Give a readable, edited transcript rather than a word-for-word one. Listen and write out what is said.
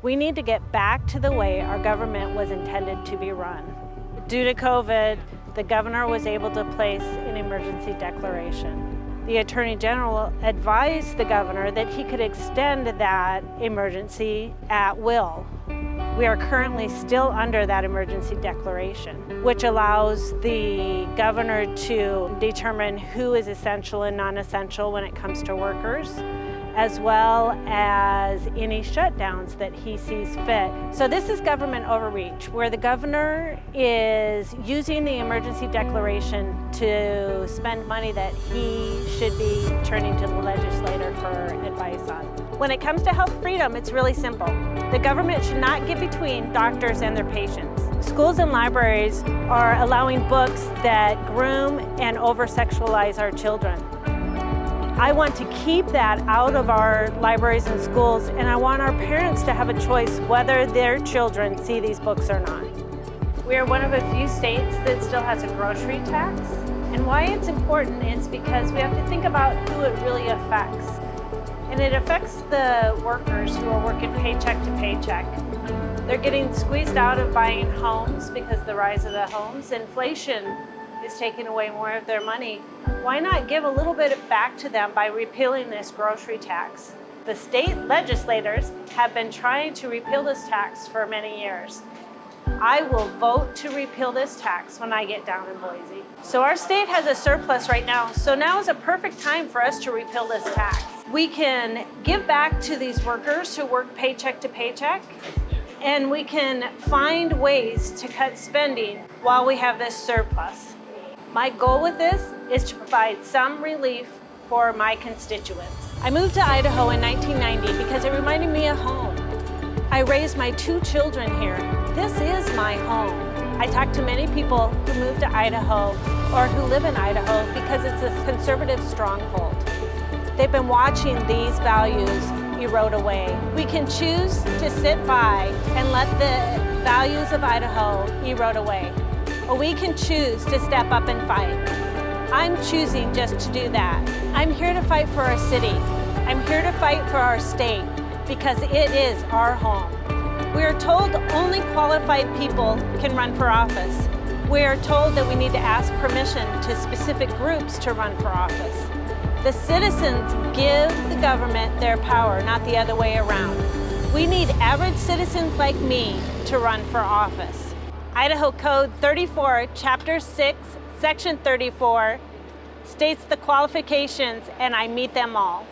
We need to get back to the way our government was intended to be run. Due to COVID, the governor was able to place an emergency declaration. The Attorney General advised the governor that he could extend that emergency at will. We are currently still under that emergency declaration, which allows the governor to determine who is essential and non-essential when it comes to workers, as well as any shutdowns that he sees fit. So this is government overreach, where the governor is using the emergency declaration to spend money that he should be turning to the legislator for advice on. When it comes to health freedom, it's really simple. The government should not get between doctors and their patients. Schools and libraries are allowing books that groom and over-sexualize our children. I want to keep that out of our libraries and schools, and I want our parents to have a choice whether their children see these books or not. We are one of a few states that still has a grocery tax, and why it's important is because we have to think about who it really affects. And it affects the workers who are working paycheck to paycheck. They're getting squeezed out of buying homes because of the rise of the homes. Inflation is taking away more of their money. Why not give a little bit back to them by repealing this grocery tax? The state legislators have been trying to repeal this tax for many years. I will vote to repeal this tax when I get down in Boise. So our state has a surplus right now, so now is a perfect time for us to repeal this tax. We can give back to these workers who work paycheck to paycheck, and we can find ways to cut spending while we have this surplus. My goal with this is to provide some relief for my constituents. I moved to Idaho in 1990 because it reminded me of home. I raised my 2 children here. This is my home. I talk to many people who moved to Idaho or who live in Idaho because it's a conservative stronghold. They've been watching these values erode away. We can choose to sit by and let the values of Idaho erode away. Or we can choose to step up and fight. I'm choosing just to do that. I'm here to fight for our city. I'm here to fight for our state because it is our home. We are told only qualified people can run for office. We are told that we need to ask permission to specific groups to run for office. The citizens give the government their power, not the other way around. We need average citizens like me to run for office. Idaho Code 34, Chapter 6, Section 34 states the qualifications, and I meet them all.